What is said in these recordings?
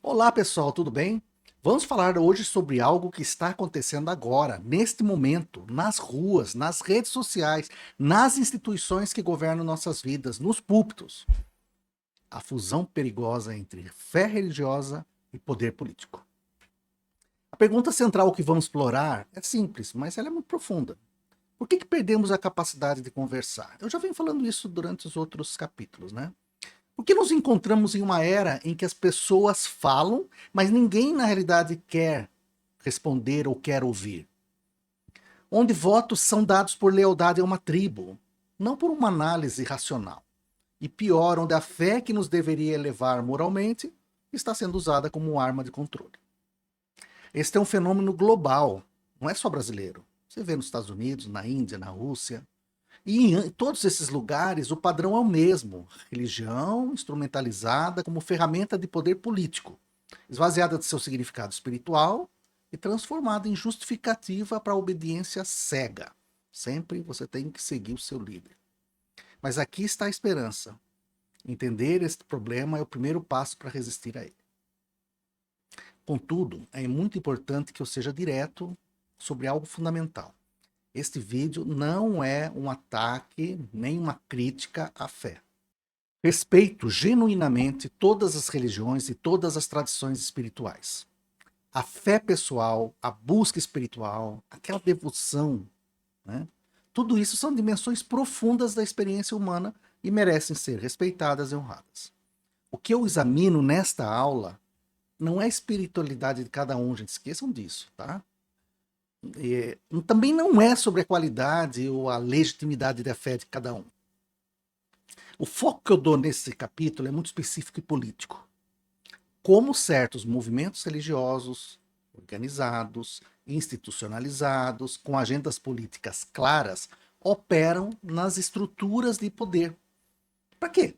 Olá pessoal, tudo bem? Vamos falar hoje sobre algo que está acontecendo agora, neste momento, nas ruas, nas redes sociais, nas instituições que governam nossas vidas, nos púlpitos. A fusão perigosa entre fé religiosa e poder político. A pergunta central que vamos explorar é simples, mas ela é muito profunda. Por que perdemos a capacidade de conversar? Eu já venho falando isso durante os outros capítulos, né? Porque nos encontramos em uma era em que as pessoas falam, mas ninguém na realidade quer responder ou quer ouvir. Onde votos são dados por lealdade a uma tribo, não por uma análise racional. E pior, onde a fé que nos deveria elevar moralmente está sendo usada como arma de controle. Este é um fenômeno global, não é só brasileiro. Você vê nos Estados Unidos, na Índia, na Rússia, e em todos esses lugares o padrão é o mesmo: religião instrumentalizada como ferramenta de poder político, esvaziada de seu significado espiritual e transformada em justificativa para a obediência cega. Sempre você tem que seguir o seu líder. Mas aqui está a esperança. Entender este problema é o primeiro passo para resistir a ele. Contudo, é muito importante que eu seja direto sobre algo fundamental. Este vídeo não é um ataque nem uma crítica à fé. Respeito genuinamente todas as religiões e todas as tradições espirituais. A fé pessoal, a busca espiritual, aquela devoção, né? Tudo isso são dimensões profundas da experiência humana e merecem ser respeitadas e honradas. O que eu examino nesta aula não é a espiritualidade de cada um, gente, esqueçam disso, tá? Também não é sobre a qualidade ou a legitimidade da fé de cada um. O foco que eu dou nesse capítulo é muito específico e político. Como certos movimentos religiosos, organizados, institucionalizados, com agendas políticas claras, operam nas estruturas de poder. Para quê?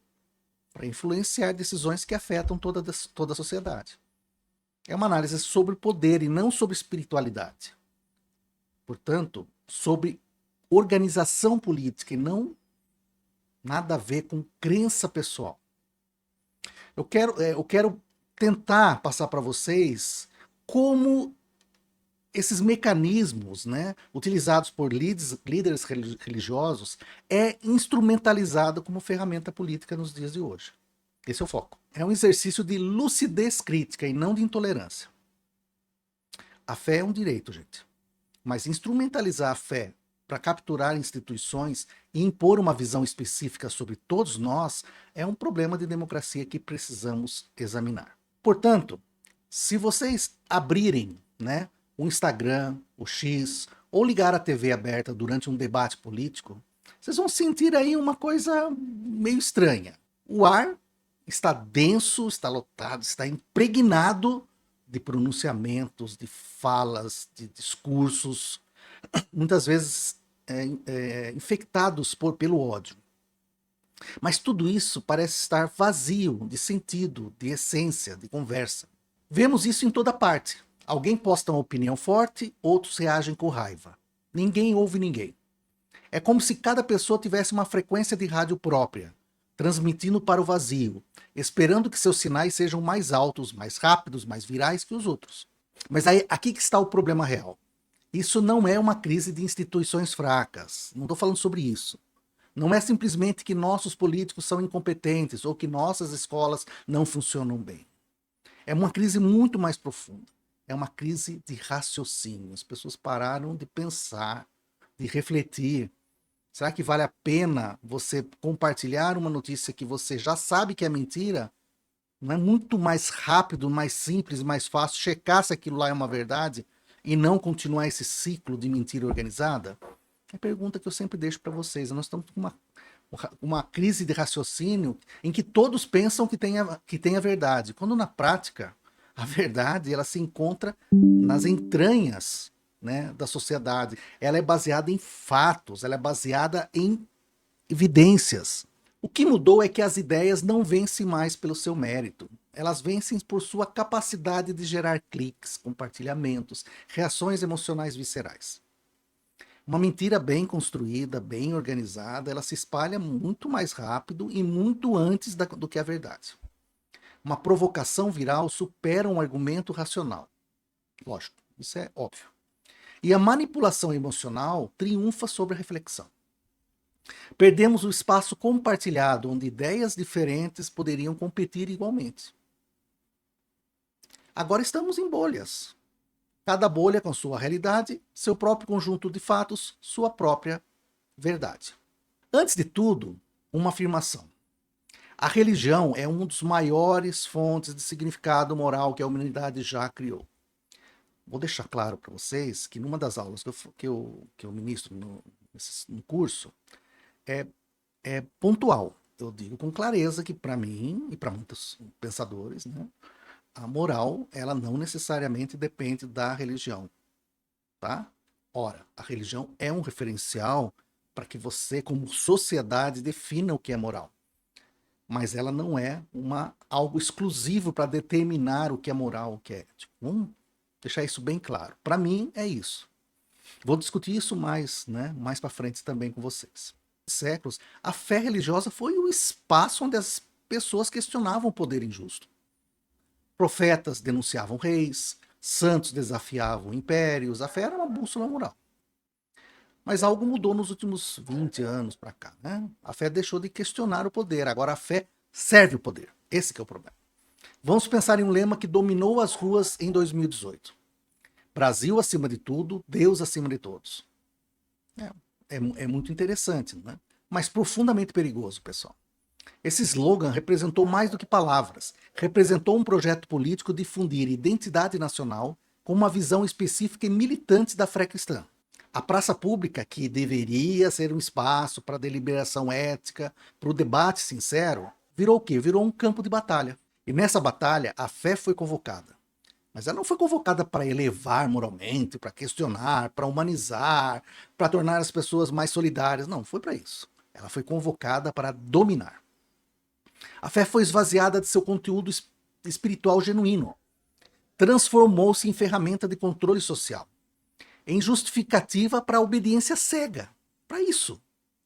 Para influenciar decisões que afetam toda a sociedade. É uma análise sobre poder e não sobre espiritualidade. Portanto, sobre organização política e não nada a ver com crença pessoal. Eu quero tentar passar para vocês como esses mecanismos, né, utilizados por líderes religiosos é instrumentalizado como ferramenta política nos dias de hoje. Esse é o foco. É um exercício de lucidez crítica e não de intolerância. A fé é um direito, gente. Mas instrumentalizar a fé para capturar instituições e impor uma visão específica sobre todos nós é um problema de democracia que precisamos examinar. Portanto, se vocês abrirem, né, o Instagram, o X, ou ligar a TV aberta durante um debate político, vocês vão sentir aí uma coisa meio estranha. O ar está denso, está lotado, está impregnado de pronunciamentos, de falas, de discursos, muitas vezes infectados pelo ódio. Mas tudo isso parece estar vazio de sentido, de essência, de conversa. Vemos isso em toda parte. Alguém posta uma opinião forte, outros reagem com raiva. Ninguém ouve ninguém. É como se cada pessoa tivesse uma frequência de rádio própria, transmitindo para o vazio, esperando que seus sinais sejam mais altos, mais rápidos, mais virais que os outros. Mas aí, aqui que está o problema real. Isso não é uma crise de instituições fracas. Não estou falando sobre isso. Não é simplesmente que nossos políticos são incompetentes ou que nossas escolas não funcionam bem. É uma crise muito mais profunda. É uma crise de raciocínio. As pessoas pararam de pensar, de refletir. Será que vale a pena você compartilhar uma notícia que você já sabe que é mentira? Não é muito mais rápido, mais simples, mais fácil checar se aquilo lá é uma verdade e não continuar esse ciclo de mentira organizada? É a pergunta que eu sempre deixo para vocês. Nós estamos com uma crise de raciocínio em que todos pensam que tem a verdade, quando na prática a verdade ela se encontra nas entranhas, né, da sociedade. Ela é baseada em fatos, ela é baseada em evidências. O que mudou é que as ideias não vencem mais pelo seu mérito. Elas vencem por sua capacidade de gerar cliques, compartilhamentos, reações emocionais viscerais. Uma mentira bem construída, bem organizada, ela se espalha muito mais rápido e muito antes do que a verdade. Uma provocação viral supera um argumento racional. Lógico, isso é óbvio. E a manipulação emocional triunfa sobre a reflexão. Perdemos o espaço compartilhado, onde ideias diferentes poderiam competir igualmente. Agora estamos em bolhas. Cada bolha com sua realidade, seu próprio conjunto de fatos, sua própria verdade. Antes de tudo, uma afirmação. A religião é um dos maiores fontes de significado moral que a humanidade já criou. Vou deixar claro para vocês que numa das aulas que eu ministro no curso, é pontual. Eu digo com clareza que para mim e para muitos pensadores, né, a moral ela não necessariamente depende da religião, tá? Ora, a religião é um referencial para que você, como sociedade, defina o que é moral. Mas ela não é algo exclusivo para determinar o que é moral, o que é ético. Vamos deixar isso bem claro. Para mim, é isso. Vou discutir isso mais para frente também com vocês. Séculos, a fé religiosa foi o espaço onde as pessoas questionavam o poder injusto. Profetas denunciavam reis, santos desafiavam impérios, a fé era uma bússola moral. Mas algo mudou nos últimos 20 anos para cá, né? A fé deixou de questionar o poder, agora a fé serve o poder. Esse que é o problema. Vamos pensar em um lema que dominou as ruas em 2018. Brasil acima de tudo, Deus acima de todos. É muito interessante, né? Mas profundamente perigoso, pessoal. Esse slogan representou mais do que palavras. Representou um projeto político de difundir identidade nacional com uma visão específica e militante da fé cristã. A praça pública, que deveria ser um espaço para deliberação ética, para o debate sincero, virou o quê? Virou um campo de batalha. E nessa batalha, a fé foi convocada. Mas ela não foi convocada para elevar moralmente, para questionar, para humanizar, para tornar as pessoas mais solidárias. Não, foi para isso. Ela foi convocada para dominar. A fé foi esvaziada de seu conteúdo espiritual genuíno. Transformou-se em ferramenta de controle social. Em justificativa para a obediência cega. Para isso.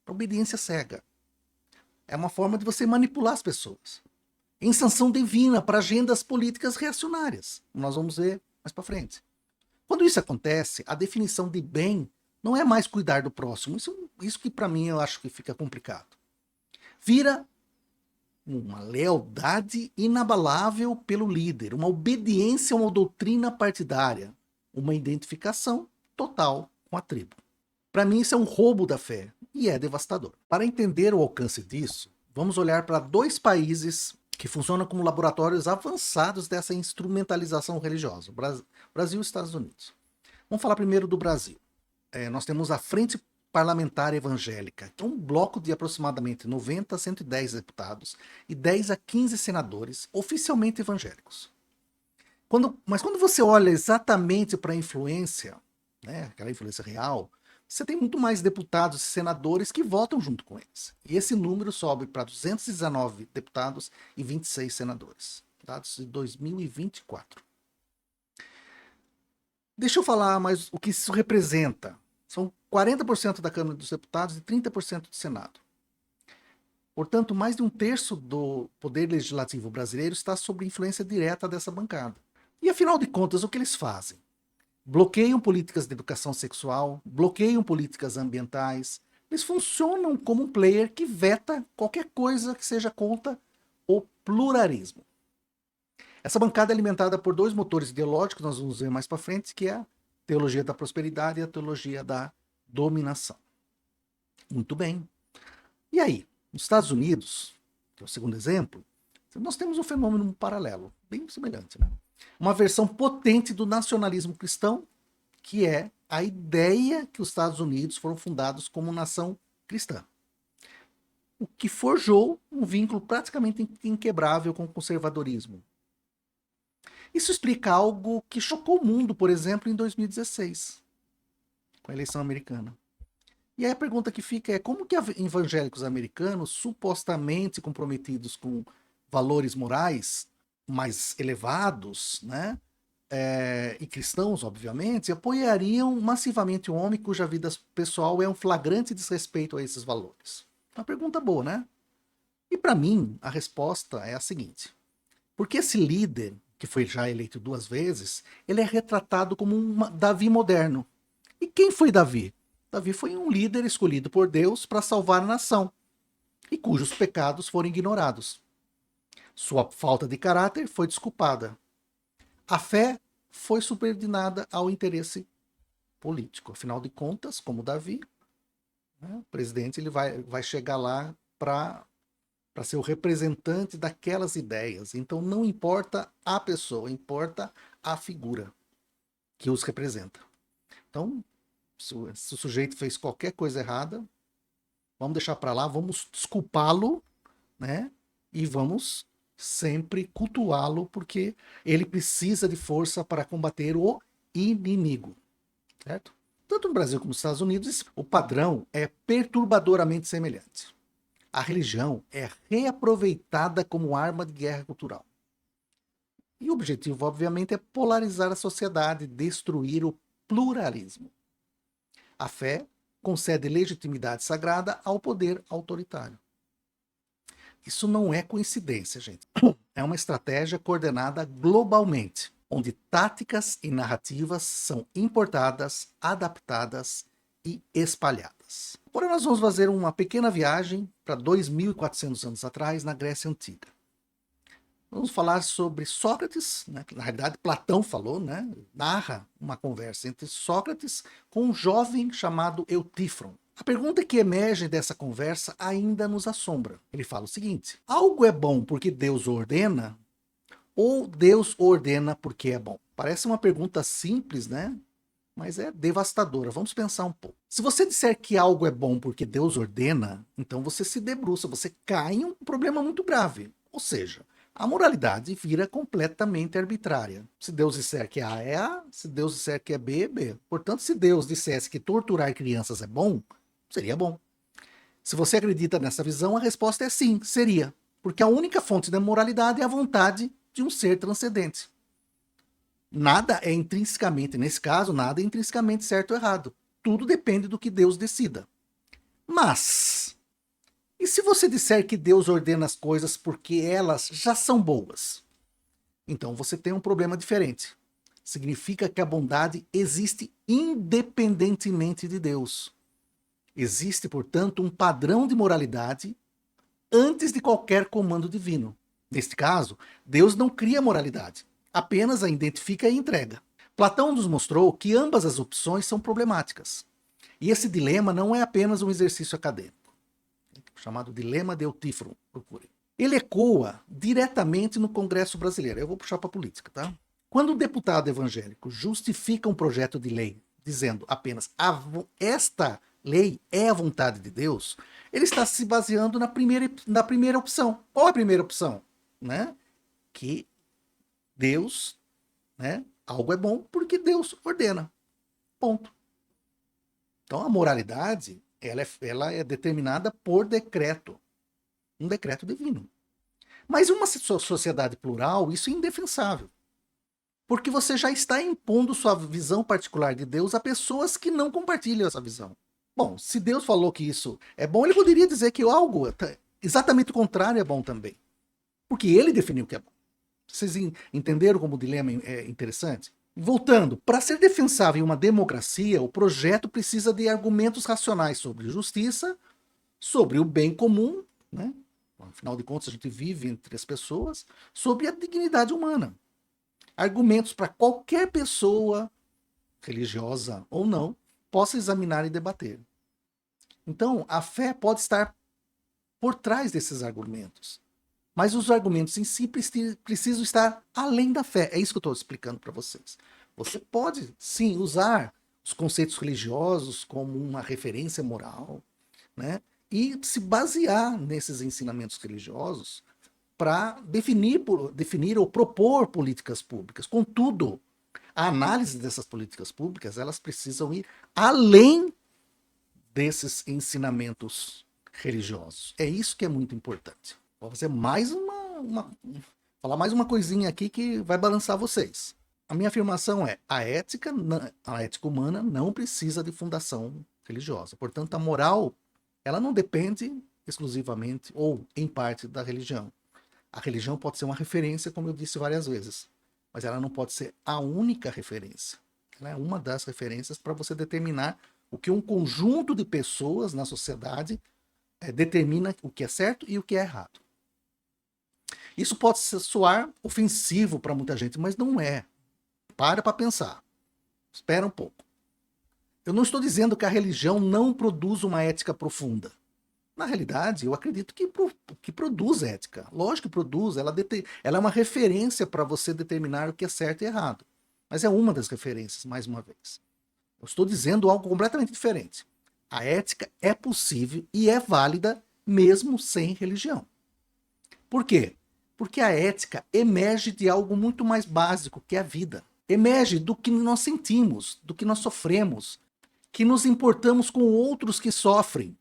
Para obediência cega. É uma forma de você manipular as pessoas. Em sanção divina para agendas políticas reacionárias. Nós vamos ver mais para frente. Quando isso acontece, a definição de bem não é mais cuidar do próximo. Isso que para mim eu acho que fica complicado. Vira uma lealdade inabalável pelo líder, uma obediência a uma doutrina partidária, uma identificação total com a tribo. Para mim isso é um roubo da fé e é devastador. Para entender o alcance disso, vamos olhar para dois países que funcionam como laboratórios avançados dessa instrumentalização religiosa, Brasil e Estados Unidos. Vamos falar primeiro do Brasil. Nós temos a Frente Parlamentar Evangélica, que é um bloco de aproximadamente 90 a 110 deputados e 10 a 15 senadores oficialmente evangélicos. Mas quando você olha exatamente para a influência, né, aquela influência real, você tem muito mais deputados e senadores que votam junto com eles. E esse número sobe para 219 deputados e 26 senadores. Dados de 2024. Deixa eu falar mais o que isso representa. São 40% da Câmara dos Deputados e 30% do Senado. Portanto, mais de um terço do poder legislativo brasileiro está sob influência direta dessa bancada. E afinal de contas, o que eles fazem? Bloqueiam políticas de educação sexual, bloqueiam políticas ambientais. Eles funcionam como um player que veta qualquer coisa que seja contra o pluralismo. Essa bancada é alimentada por dois motores ideológicos, nós vamos ver mais para frente, que é a teologia da prosperidade e a teologia da dominação. Muito bem. E aí, nos Estados Unidos, que é o segundo exemplo, nós temos um fenômeno paralelo, bem semelhante, né? Uma versão potente do nacionalismo cristão, que é a ideia que os Estados Unidos foram fundados como nação cristã. O que forjou um vínculo praticamente inquebrável com o conservadorismo. Isso explica algo que chocou o mundo, por exemplo, em 2016, com a eleição americana. E aí a pergunta que fica é como que evangélicos americanos, supostamente comprometidos com valores morais mais elevados, né, e cristãos, obviamente, apoiariam massivamente um homem cuja vida pessoal é um flagrante desrespeito a esses valores? Uma pergunta boa, né? E para mim, a resposta é a seguinte. Porque esse líder, que foi já eleito 2 vezes, ele é retratado como um Davi moderno. E quem foi Davi? Davi foi um líder escolhido por Deus para salvar a nação, e cujos pecados foram ignorados. Sua falta de caráter foi desculpada. A fé foi subordinada ao interesse político. Afinal de contas, como Davi, né, o presidente ele vai chegar lá para ser o representante daquelas ideias. Então não importa a pessoa, importa a figura que os representa. Então, se o sujeito fez qualquer coisa errada, vamos deixar para lá, vamos desculpá-lo, né? E vamos sempre cultuá-lo, porque ele precisa de força para combater o inimigo, certo? Tanto no Brasil como nos Estados Unidos, o padrão é perturbadoramente semelhante. A religião é reaproveitada como arma de guerra cultural. E o objetivo, obviamente, é polarizar a sociedade, destruir o pluralismo. A fé concede legitimidade sagrada ao poder autoritário. Isso não é coincidência, gente. É uma estratégia coordenada globalmente, onde táticas e narrativas são importadas, adaptadas e espalhadas. Agora nós vamos fazer uma pequena viagem para 2.400 anos atrás, na Grécia Antiga. Vamos falar sobre Sócrates, né? Na realidade Platão falou, né? Narra uma conversa entre Sócrates com um jovem chamado Eutífron. A pergunta que emerge dessa conversa ainda nos assombra. Ele fala o seguinte: algo é bom porque Deus o ordena, ou Deus o ordena porque é bom? Parece uma pergunta simples, né? Mas é devastadora. Vamos pensar um pouco. Se você disser que algo é bom porque Deus ordena, então você se debruça, você cai em um problema muito grave. Ou seja, a moralidade vira completamente arbitrária. Se Deus disser que A é A, se Deus disser que é B, é B. Portanto, se Deus dissesse que torturar crianças é bom, seria bom. Se você acredita nessa visão, a resposta é sim, seria. Porque a única fonte da moralidade é a vontade de um ser transcendente. Nada é intrinsecamente, nesse caso, nada é intrinsecamente certo ou errado. Tudo depende do que Deus decida. Mas, e se você disser que Deus ordena as coisas porque elas já são boas? Então você tem um problema diferente. Significa que a bondade existe independentemente de Deus. Existe, portanto, um padrão de moralidade antes de qualquer comando divino. Neste caso, Deus não cria moralidade, apenas a identifica e entrega. Platão nos mostrou que ambas as opções são problemáticas. E esse dilema não é apenas um exercício acadêmico, chamado Dilema de Eutífron, procure. Ele ecoa diretamente no Congresso brasileiro. Eu vou puxar para a política, tá? Quando um deputado evangélico justifica um projeto de lei dizendo apenas esta lei é a vontade de Deus, ele está se baseando na primeira opção. Qual é a primeira opção? Né? Que Deus, né? Algo é bom porque Deus ordena. Ponto. Então a moralidade ela é determinada por decreto. Um decreto divino. Mas em uma sociedade plural, isso é indefensável. Porque você já está impondo sua visão particular de Deus a pessoas que não compartilham essa visão. Bom, se Deus falou que isso é bom, ele poderia dizer que algo exatamente o contrário é bom também. Porque ele definiu que é bom. Vocês entenderam como o dilema é interessante? Voltando, para ser defensável em uma democracia, o projeto precisa de argumentos racionais sobre justiça, sobre o bem comum, né? Afinal de contas, a gente vive entre as pessoas, sobre a dignidade humana. Argumentos para qualquer pessoa, religiosa ou não, possa examinar e debater. Então, a fé pode estar por trás desses argumentos. Mas os argumentos em si precisam estar além da fé. É isso que eu estou explicando para vocês. Você pode, sim, usar os conceitos religiosos como uma referência moral, né? E se basear nesses ensinamentos religiosos para definir ou propor políticas públicas. Contudo, a análise dessas políticas públicas, elas precisam ir além desses ensinamentos religiosos. É isso que é muito importante. Vou fazer falar mais uma coisinha aqui que vai balançar vocês. A minha afirmação é: a ética humana não precisa de fundação religiosa. Portanto, a moral, ela não depende exclusivamente ou em parte da religião. A religião pode ser uma referência, como eu disse várias vezes, mas ela não pode ser a única referência. Ela é uma das referências para você determinar o que um conjunto de pessoas na sociedade determina o que é certo e o que é errado. Isso pode soar ofensivo para muita gente, mas não é. Para pensar. Espera um pouco. Eu não estou dizendo que a religião não produz uma ética profunda. Na realidade, eu acredito que produz ética. Lógico que produz, ela é uma referência para você determinar o que é certo e errado. Mas é uma das referências, mais uma vez. Eu estou dizendo algo completamente diferente. A ética é possível e é válida mesmo sem religião. Por quê? Porque a ética emerge de algo muito mais básico, que é a vida. Emerge do que nós sentimos, do que nós sofremos, que nos importamos com outros que sofrem.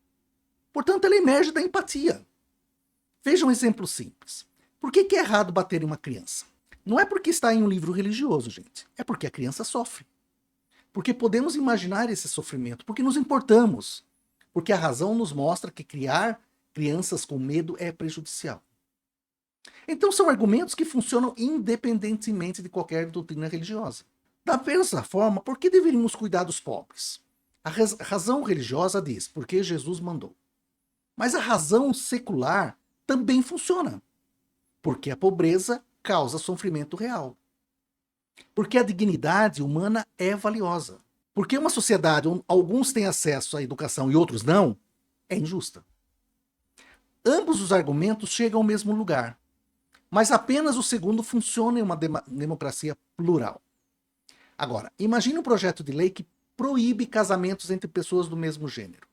Portanto, ela emerge da empatia. Veja um exemplo simples. Por que é errado bater em uma criança? Não é porque está em um livro religioso, gente. É porque a criança sofre. Porque podemos imaginar esse sofrimento, porque nos importamos. Porque a razão nos mostra que criar crianças com medo é prejudicial. Então são argumentos que funcionam independentemente de qualquer doutrina religiosa. Da mesma forma, por que deveríamos cuidar dos pobres? A razão religiosa diz, porque Jesus mandou. Mas a razão secular também funciona. Porque a pobreza causa sofrimento real. Porque a dignidade humana é valiosa. Porque uma sociedade onde alguns têm acesso à educação e outros não, é injusta. Ambos os argumentos chegam ao mesmo lugar. Mas apenas o segundo funciona em uma democracia plural. Agora, imagine um projeto de lei que proíbe casamentos entre pessoas do mesmo gênero.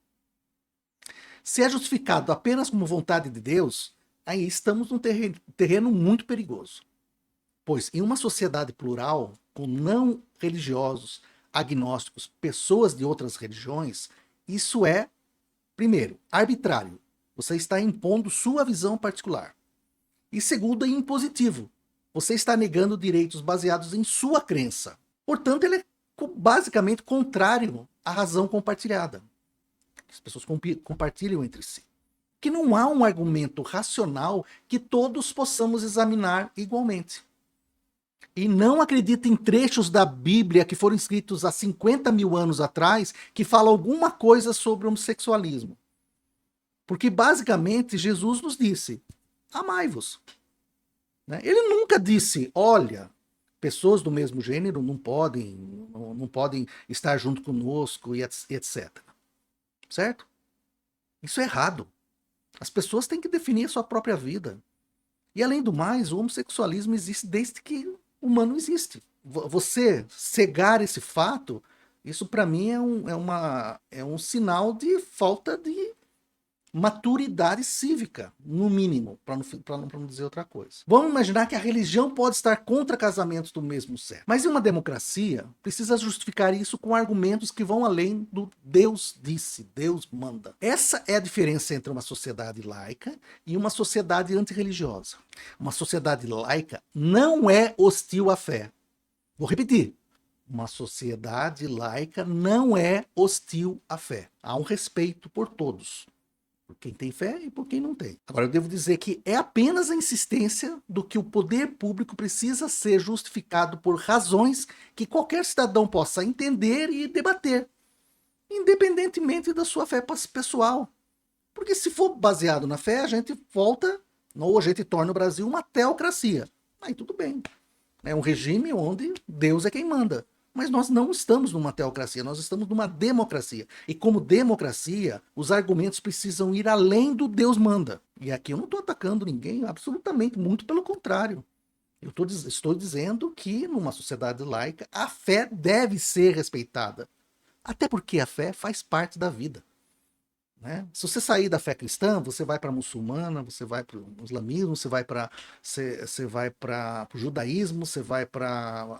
Se é justificado apenas como vontade de Deus, aí estamos num terreno muito perigoso. Pois em uma sociedade plural, com não religiosos, agnósticos, pessoas de outras religiões, isso é, primeiro, arbitrário. Você está impondo sua visão particular. E segundo, é impositivo. Você está negando direitos baseados em sua crença. Portanto, ele é basicamente contrário à razão compartilhada. As pessoas compartilham entre si. Que não há um argumento racional que todos possamos examinar igualmente. E não acredita em trechos da Bíblia que foram escritos há 50 mil anos atrás que falam alguma coisa sobre homossexualismo. Porque basicamente Jesus nos disse, amai-vos. Ele nunca disse, olha, pessoas do mesmo gênero não podem estar junto conosco e etc. Certo? Isso é errado. As pessoas têm que definir a sua própria vida. E além do mais, o homossexualismo existe desde que o humano existe. Você cegar esse fato, isso para mim é um sinal de falta de maturidade cívica, no mínimo, para não dizer outra coisa. Vamos imaginar que a religião pode estar contra casamentos do mesmo sexo. Mas em uma democracia, precisa justificar isso com argumentos que vão além do Deus disse, Deus manda. Essa é a diferença entre uma sociedade laica e uma sociedade antirreligiosa. Uma sociedade laica não é hostil à fé. Vou repetir. Uma sociedade laica não é hostil à fé. Há um respeito por todos. Por quem tem fé e por quem não tem. Agora, eu devo dizer que é apenas a insistência do que o poder público precisa ser justificado por razões que qualquer cidadão possa entender e debater, independentemente da sua fé pessoal. Porque se for baseado na fé, a gente volta, ou a gente torna o Brasil uma teocracia. Aí tudo bem. É um regime onde Deus é quem manda. Mas nós não estamos numa teocracia, nós estamos numa democracia. E como democracia, os argumentos precisam ir além do Deus manda. E aqui eu não estou atacando ninguém, absolutamente, muito pelo contrário. Eu estou dizendo que numa sociedade laica, a fé deve ser respeitada. Até porque a fé faz parte da vida. Né? Se você sair da fé cristã, você vai para a muçulmana, você vai para o islamismo, você vai para o judaísmo, você vai para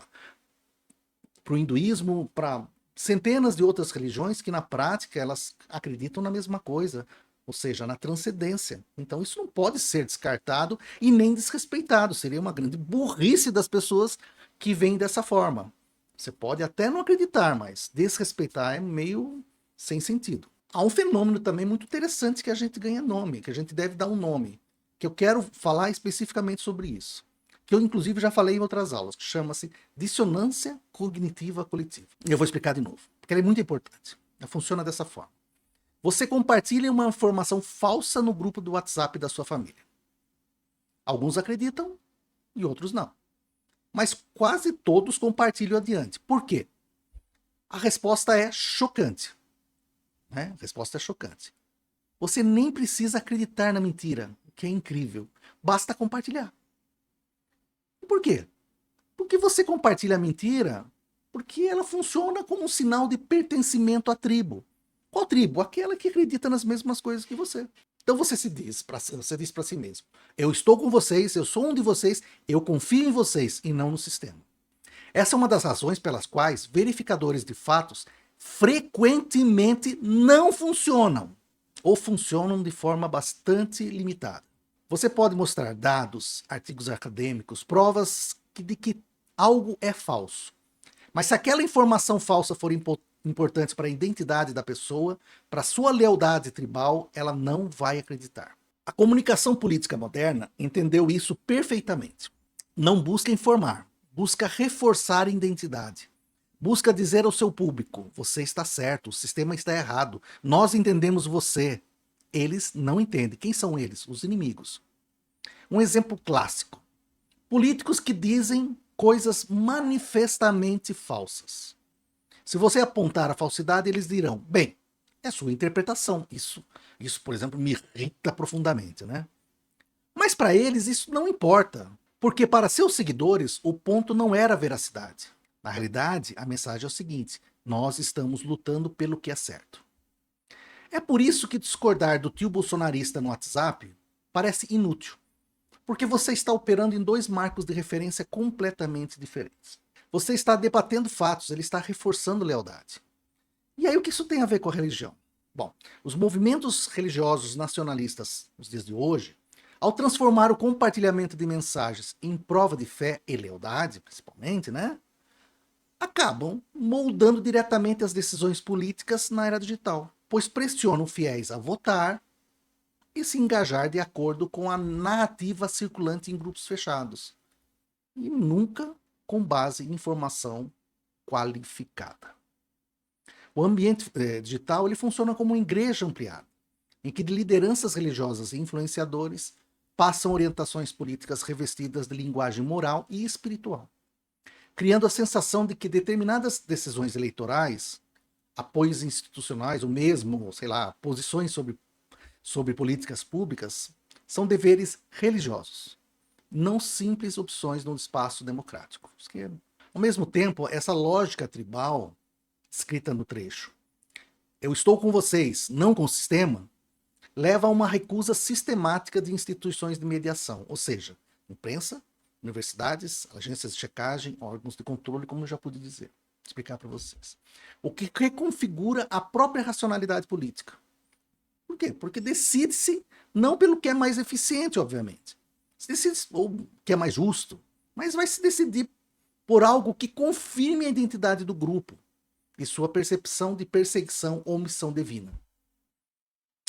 o hinduísmo, para centenas de outras religiões que na prática elas acreditam na mesma coisa, ou seja, na transcendência. Então isso não pode ser descartado e nem desrespeitado, seria uma grande burrice das pessoas que veem dessa forma. Você pode até não acreditar, mas desrespeitar é meio sem sentido. Há um fenômeno também muito interessante que a gente ganha nome, que a gente deve dar um nome, que eu quero falar especificamente sobre isso, que eu inclusive já falei em outras aulas, que chama-se dissonância cognitiva coletiva. E eu vou explicar de novo, porque ela é muito importante. Ela funciona dessa forma. Você compartilha uma informação falsa no grupo do WhatsApp da sua família. Alguns acreditam e outros não. Mas quase todos compartilham adiante. Por quê? A resposta é chocante. Né? A resposta é chocante. Você nem precisa acreditar na mentira, o que é incrível. Basta compartilhar. E por quê? Porque você compartilha a mentira porque ela funciona como um sinal de pertencimento à tribo. Qual tribo? Aquela que acredita nas mesmas coisas que você. Então você diz para si mesmo: eu estou com vocês, eu sou um de vocês, eu confio em vocês e não no sistema. Essa é uma das razões pelas quais verificadores de fatos frequentemente não funcionam ou funcionam de forma bastante limitada. Você pode mostrar dados, artigos acadêmicos, provas de que algo é falso. Mas se aquela informação falsa for importante para a identidade da pessoa, para sua lealdade tribal, ela não vai acreditar. A comunicação política moderna entendeu isso perfeitamente. Não busca informar, busca reforçar a identidade. Busca dizer ao seu público: você está certo, o sistema está errado, nós entendemos você. Eles não entendem. Quem são eles? Os inimigos. Um exemplo clássico: políticos que dizem coisas manifestamente falsas. Se você apontar a falsidade, eles dirão: bem, é sua interpretação. Isso, por exemplo, me irrita profundamente, né? Mas para eles isso não importa, porque para seus seguidores o ponto não era a veracidade. Na realidade, a mensagem é o seguinte: nós estamos lutando pelo que é certo. É por isso que discordar do tio bolsonarista no WhatsApp parece inútil, porque você está operando em dois marcos de referência completamente diferentes. Você está debatendo fatos, ele está reforçando lealdade. E aí o que isso tem a ver com a religião? Bom, os movimentos religiosos nacionalistas nos dias de hoje, ao transformar o compartilhamento de mensagens em prova de fé e lealdade, principalmente, né, acabam moldando diretamente as decisões políticas na era digital, pois pressionam fiéis a votar e se engajar de acordo com a narrativa circulante em grupos fechados, e nunca com base em informação qualificada. O ambiente digital ele funciona como uma igreja ampliada, em que lideranças religiosas e influenciadores passam orientações políticas revestidas de linguagem moral e espiritual, criando a sensação de que determinadas decisões eleitorais, apoios institucionais, ou mesmo, sei lá, posições sobre políticas públicas, são deveres religiosos, não simples opções no espaço democrático. Ao mesmo tempo, essa lógica tribal, escrita no trecho, eu estou com vocês, não com o sistema, leva a uma recusa sistemática de instituições de mediação, ou seja, imprensa, universidades, agências de checagem, órgãos de controle, como eu já pude dizer, explicar para vocês. O que reconfigura a própria racionalidade política. Por quê? Porque decide-se não pelo que é mais eficiente, obviamente. Se decide ou que é mais justo, mas vai se decidir por algo que confirme a identidade do grupo e sua percepção de perseguição ou missão divina.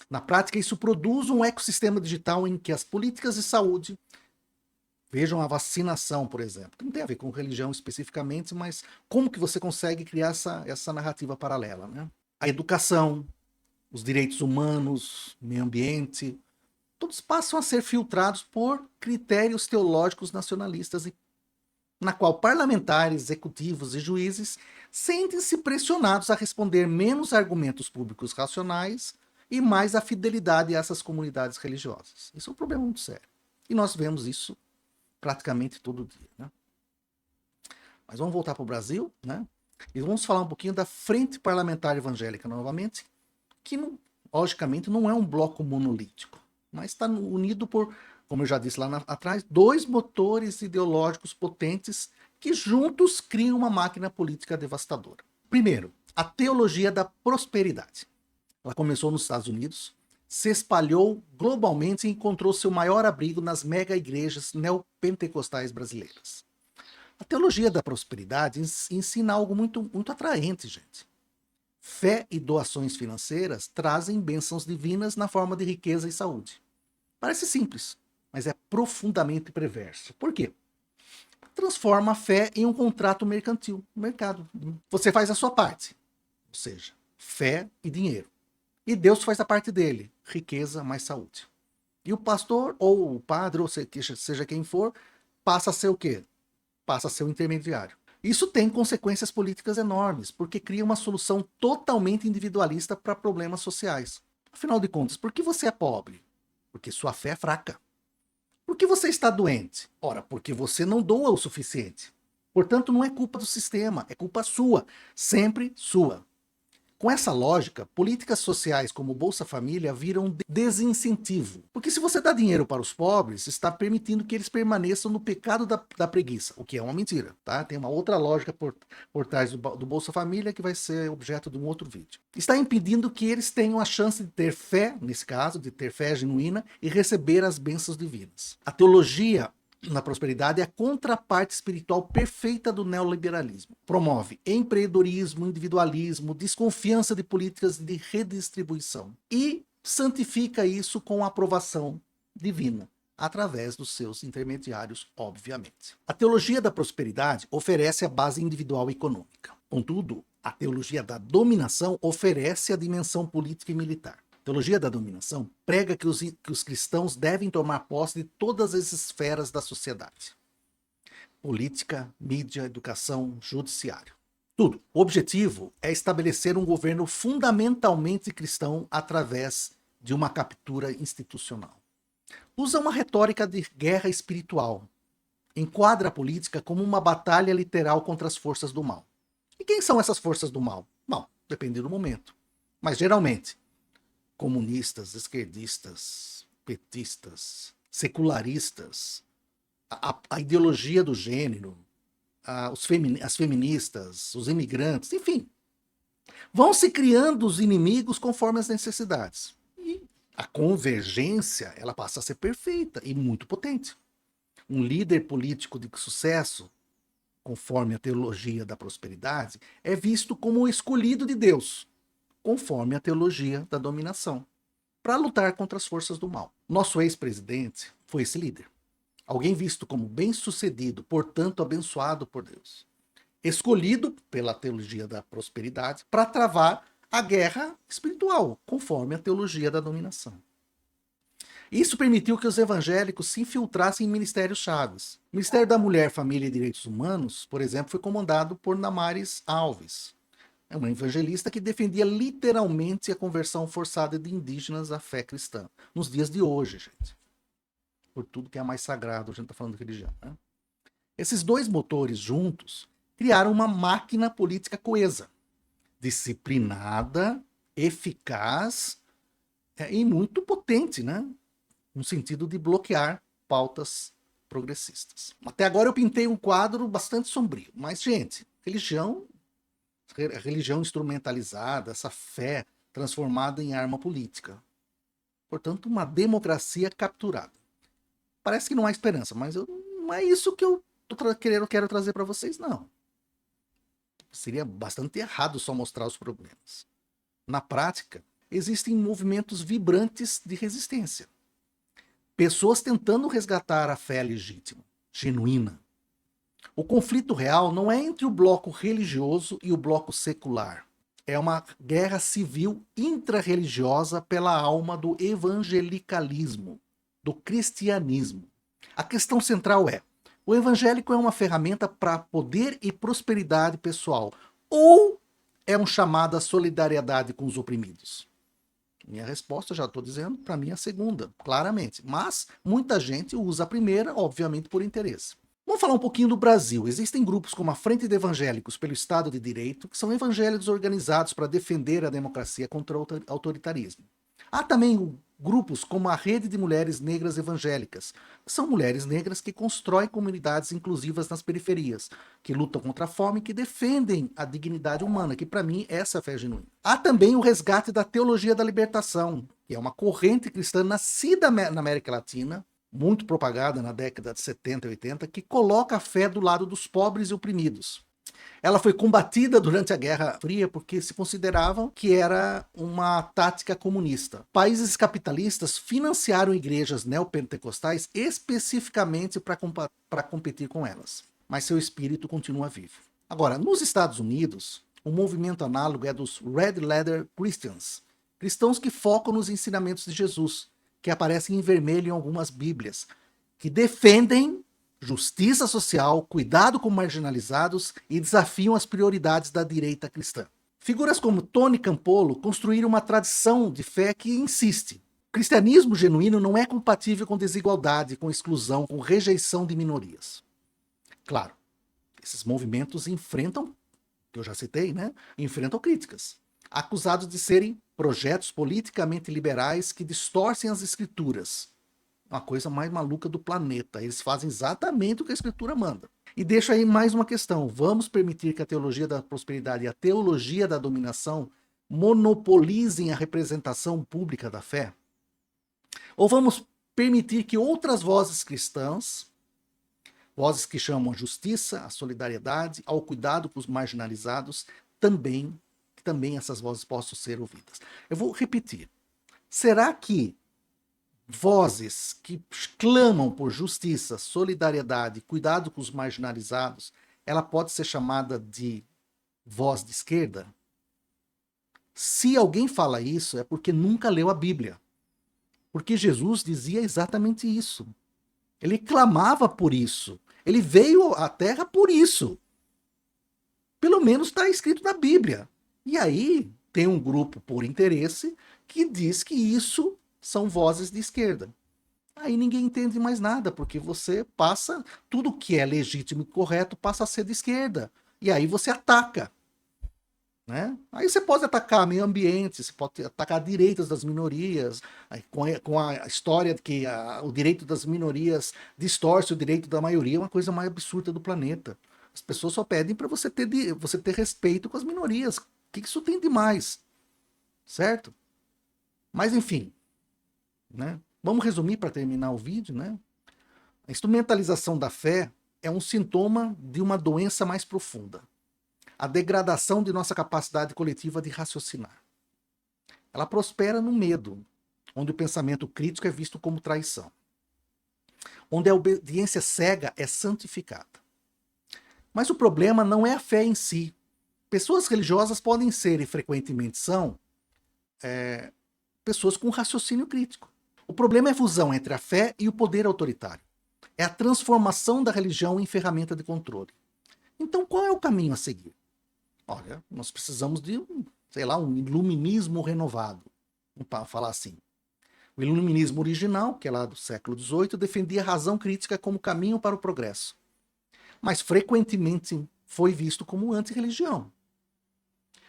Na prática, isso produz um ecossistema digital em que as políticas de saúde, vejam a vacinação, por exemplo, que não tem a ver com religião especificamente, mas como que você consegue criar essa narrativa paralela, né? A educação, os direitos humanos, o meio ambiente, todos passam a ser filtrados por critérios teológicos nacionalistas, na qual parlamentares, executivos e juízes sentem-se pressionados a responder menos argumentos públicos racionais e mais a fidelidade a essas comunidades religiosas. Isso é um problema muito sério. E nós vemos isso praticamente todo dia, né? Mas vamos voltar para o Brasil, né? E vamos falar um pouquinho da Frente Parlamentar Evangélica novamente, que logicamente não é um bloco monolítico, mas está unido por, como eu já disse lá atrás, dois motores ideológicos potentes que juntos criam uma máquina política devastadora. Primeiro, a teologia da prosperidade. Ela começou nos Estados Unidos, se espalhou globalmente e encontrou seu maior abrigo nas mega igrejas neopentecostais brasileiras. A teologia da prosperidade ensina algo muito, muito atraente, gente. Fé e doações financeiras trazem bênçãos divinas na forma de riqueza e saúde. Parece simples, mas é profundamente perverso. Por quê? Transforma a fé em um contrato mercantil, mercado. Você faz a sua parte, ou seja, fé e dinheiro. E Deus faz a parte dele, riqueza mais saúde. E o pastor, ou o padre, ou seja quem for, passa a ser o quê? Passa a ser o intermediário. Isso tem consequências políticas enormes, porque cria uma solução totalmente individualista para problemas sociais. Afinal de contas, por que você é pobre? Porque sua fé é fraca. Por que você está doente? Ora, porque você não doa o suficiente. Portanto, não é culpa do sistema, é culpa sua, sempre sua. Com essa lógica, políticas sociais como o Bolsa Família viram desincentivo. Porque se você dá dinheiro para os pobres, está permitindo que eles permaneçam no pecado da preguiça, o que é uma mentira. Tá? Tem uma outra lógica por trás do Bolsa Família que vai ser objeto de um outro vídeo. Está impedindo que eles tenham a chance de ter fé, nesse caso, de ter fé genuína e receber as bênçãos divinas. A teologia na prosperidade é a contraparte espiritual perfeita do neoliberalismo. Promove empreendedorismo, individualismo, desconfiança de políticas de redistribuição e santifica isso com a aprovação divina, através dos seus intermediários, obviamente. A teologia da prosperidade oferece a base individual e econômica. Contudo, a teologia da dominação oferece a dimensão política e militar. A teologia da dominação prega que os cristãos devem tomar posse de todas as esferas da sociedade. Política, mídia, educação, judiciário. Tudo. O objetivo é estabelecer um governo fundamentalmente cristão através de uma captura institucional. Usa uma retórica de guerra espiritual. Enquadra a política como uma batalha literal contra as forças do mal. E quem são essas forças do mal? Bom, depende do momento. Mas geralmente, comunistas, esquerdistas, petistas, secularistas, a ideologia do gênero, as feministas, os imigrantes, enfim. Vão se criando os inimigos conforme as necessidades. E a convergência, ela passa a ser perfeita e muito potente. Um líder político de sucesso, conforme a teologia da prosperidade, é visto como o escolhido de Deus, conforme a teologia da dominação, para lutar contra as forças do mal. Nosso ex-presidente foi esse líder. Alguém visto como bem-sucedido, portanto abençoado por Deus. Escolhido pela teologia da prosperidade para travar a guerra espiritual, conforme a teologia da dominação. Isso permitiu que os evangélicos se infiltrassem em ministérios chaves. O Ministério da Mulher, Família e Direitos Humanos, por exemplo, foi comandado por Damares Alves. É uma evangelista que defendia literalmente a conversão forçada de indígenas à fé cristã. Nos dias de hoje, gente. Por tudo que é mais sagrado, a gente está falando de religião. Né? Esses dois motores juntos criaram uma máquina política coesa, disciplinada, eficaz e muito potente, né? No sentido de bloquear pautas progressistas. Até agora eu pintei um quadro bastante sombrio, mas, gente, religião instrumentalizada, essa fé transformada em arma política. Portanto, uma democracia capturada. Parece que não há esperança, mas não é isso que eu quero trazer para vocês, não. Seria bastante errado só mostrar os problemas. Na prática, existem movimentos vibrantes de resistência. Pessoas tentando resgatar a fé legítima, genuína. O conflito real não é entre o bloco religioso e o bloco secular. É uma guerra civil intrarreligiosa pela alma do evangelicalismo, do cristianismo. A questão central é: o evangélico é uma ferramenta para poder e prosperidade pessoal ou é um chamado à solidariedade com os oprimidos? Minha resposta, já estou dizendo, para mim é a segunda, claramente. Mas muita gente usa a primeira, obviamente, por interesse. Vamos falar um pouquinho do Brasil. Existem grupos como a Frente de Evangélicos pelo Estado de Direito, que são evangélicos organizados para defender a democracia contra o autoritarismo. Há também grupos como a Rede de Mulheres Negras Evangélicas, que são mulheres negras que constroem comunidades inclusivas nas periferias, que lutam contra a fome e que defendem a dignidade humana, que para mim essa é a fé genuína. Há também o resgate da teologia da libertação, que é uma corrente cristã nascida na América Latina, muito propagada na década de 70 e 80, que coloca a fé do lado dos pobres e oprimidos. Ela foi combatida durante a Guerra Fria porque se consideravam que era uma tática comunista. Países capitalistas financiaram igrejas neopentecostais especificamente para competir com elas. Mas seu espírito continua vivo. Agora, nos Estados Unidos, um movimento análogo é dos Red Letter Christians, cristãos que focam nos ensinamentos de Jesus, que aparecem em vermelho em algumas bíblias, que defendem justiça social, cuidado com marginalizados e desafiam as prioridades da direita cristã. Figuras como Tony Campolo construíram uma tradição de fé que insiste. O cristianismo genuíno não é compatível com desigualdade, com exclusão, com rejeição de minorias. Claro, esses movimentos enfrentam, que eu já citei, né? Enfrentam críticas, acusados de serem projetos politicamente liberais que distorcem as escrituras. Uma coisa mais maluca do planeta. Eles fazem exatamente o que a escritura manda. E deixa aí mais uma questão. Vamos permitir que a teologia da prosperidade e a teologia da dominação monopolizem a representação pública da fé? Ou vamos permitir que outras vozes cristãs, vozes que chamam a justiça, a solidariedade, ao cuidado com os marginalizados, também essas vozes possam ser ouvidas? Eu vou repetir. Será que vozes que clamam por justiça, solidariedade, cuidado com os marginalizados, ela pode ser chamada de voz de esquerda? Se alguém fala isso, é porque nunca leu a Bíblia. Porque Jesus dizia exatamente isso. Ele clamava por isso. Ele veio à Terra por isso. Pelo menos está escrito na Bíblia. E aí tem um grupo por interesse que diz que isso são vozes de esquerda. Aí ninguém entende mais nada, porque você passa, tudo que é legítimo e correto passa a ser de esquerda. E aí você ataca. Né? Aí você pode atacar meio ambiente, você pode atacar direitos das minorias, com a história de que o direito das minorias distorce o direito da maioria, é uma coisa mais absurda do planeta. As pessoas só pedem para você ter respeito com as minorias. O que isso tem de mais? Certo? Mas enfim, né? Vamos resumir para terminar o vídeo, né? A instrumentalização da fé é um sintoma de uma doença mais profunda. A degradação de nossa capacidade coletiva de raciocinar. Ela prospera no medo, onde o pensamento crítico é visto como traição. Onde a obediência cega é santificada. Mas o problema não é a fé em si. Pessoas religiosas podem ser, e frequentemente são, pessoas com raciocínio crítico. O problema é a fusão entre a fé e o poder autoritário. É a transformação da religião em ferramenta de controle. Então, qual é o caminho a seguir? Olha, nós precisamos de, um iluminismo renovado. Vamos falar assim. O iluminismo original, que é lá do século XVIII, defendia a razão crítica como caminho para o progresso. Mas frequentemente foi visto como antirreligião.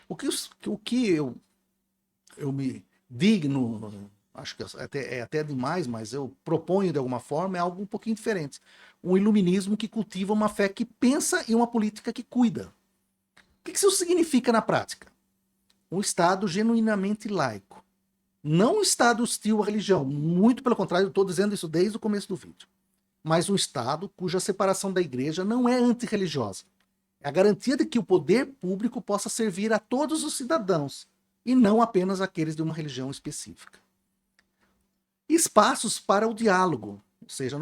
O que eu me digno, acho que é até demais, mas eu proponho de alguma forma, é algo um pouquinho diferente. Um iluminismo que cultiva uma fé que pensa e uma política que cuida. O que isso significa na prática? Um Estado genuinamente laico. Não um Estado hostil à religião, muito pelo contrário, eu estou dizendo isso desde o começo do vídeo. Mas um Estado cuja separação da igreja não é antirreligiosa. É a garantia de que o poder público possa servir a todos os cidadãos, e não apenas aqueles de uma religião específica. Espaços para o diálogo, ou seja,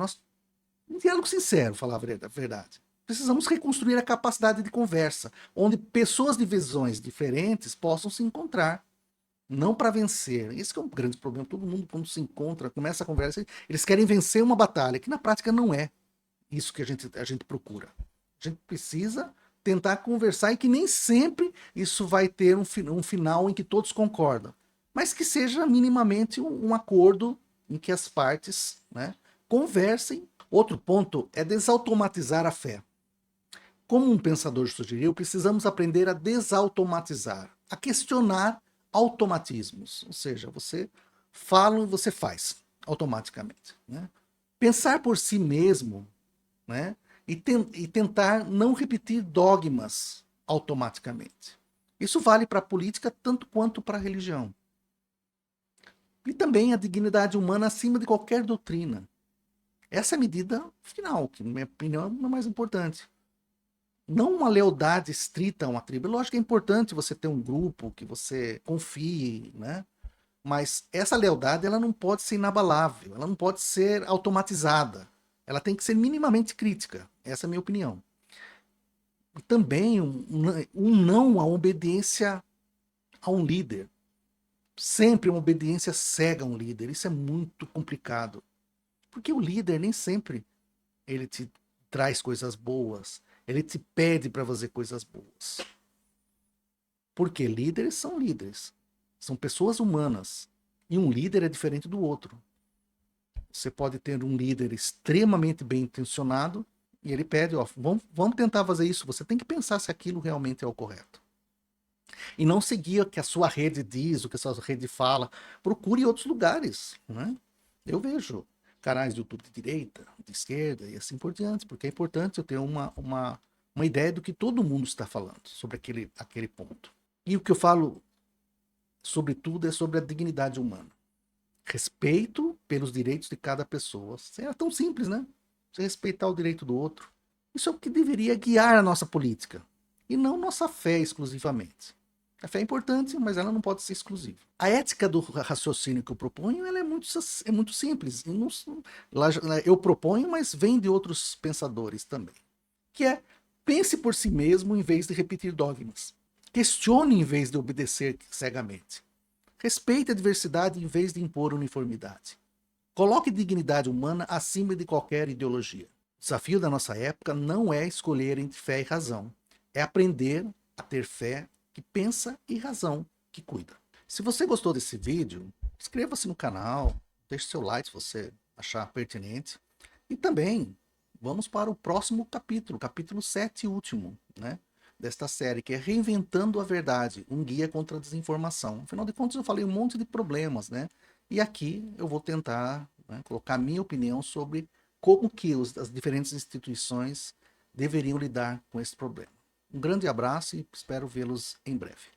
um diálogo sincero, falar a verdade. Precisamos reconstruir a capacidade de conversa, onde pessoas de visões diferentes possam se encontrar. Não para vencer. Esse é um grande problema. Todo mundo, quando se encontra, começa a conversa, eles querem vencer uma batalha, que na prática não é isso que a gente procura. A gente precisa tentar conversar e que nem sempre isso vai ter um final em que todos concordam. Mas que seja minimamente um acordo em que as partes, né, conversem. Outro ponto é desautomatizar a fé. Como um pensador sugeriu, precisamos aprender a desautomatizar, a questionar automatismos. Ou seja, você fala e você faz automaticamente. Né? Pensar por si mesmo, né? E tentar não repetir dogmas automaticamente. Isso vale para a política tanto quanto para a religião. E também a dignidade humana acima de qualquer doutrina. Essa é a medida final, que, na minha opinião, é a mais importante. Não uma lealdade estrita a uma tribo. Lógico que é importante você ter um grupo que você confie, né? Mas essa lealdade ela não pode ser inabalável, ela não pode ser automatizada. Ela tem que ser minimamente crítica. Essa é a minha opinião. E também um não à obediência a um líder. Sempre uma obediência cega a um líder. Isso é muito complicado. Porque o líder nem sempre ele te traz coisas boas. Ele te pede para fazer coisas boas. Porque líderes são líderes. São pessoas humanas. E um líder é diferente do outro. Você pode ter um líder extremamente bem intencionado e ele pede, ó, vamos tentar fazer isso. Você tem que pensar se aquilo realmente é o correto. E não seguir o que a sua rede diz, o que a sua rede fala. Procure outros lugares, né? Eu vejo canais de YouTube de direita, de esquerda e assim por diante, porque é importante eu ter uma ideia do que todo mundo está falando sobre aquele ponto. E o que eu falo, sobretudo, é sobre a dignidade humana. Respeito pelos direitos de cada pessoa. É tão simples, né? Você respeitar o direito do outro. Isso é o que deveria guiar a nossa política. E não nossa fé exclusivamente. A fé é importante, mas ela não pode ser exclusiva. A ética do raciocínio que eu proponho ela é muito simples. Eu proponho, mas vem de outros pensadores também. Que é, pense por si mesmo em vez de repetir dogmas. Questione em vez de obedecer cegamente. Respeite a diversidade em vez de impor uniformidade. Coloque dignidade humana acima de qualquer ideologia. O desafio da nossa época não é escolher entre fé e razão, é aprender a ter fé que pensa e razão que cuida. Se você gostou desse vídeo, inscreva-se no canal, deixe seu like se você achar pertinente. E também vamos para o próximo capítulo, capítulo 7 e último, né? Desta série, que é Reinventando a Verdade, um guia contra a desinformação. Afinal de contas, eu falei um monte de problemas, né? E aqui eu vou tentar, né, colocar a minha opinião sobre como que as diferentes instituições deveriam lidar com esse problema. Um grande abraço e espero vê-los em breve.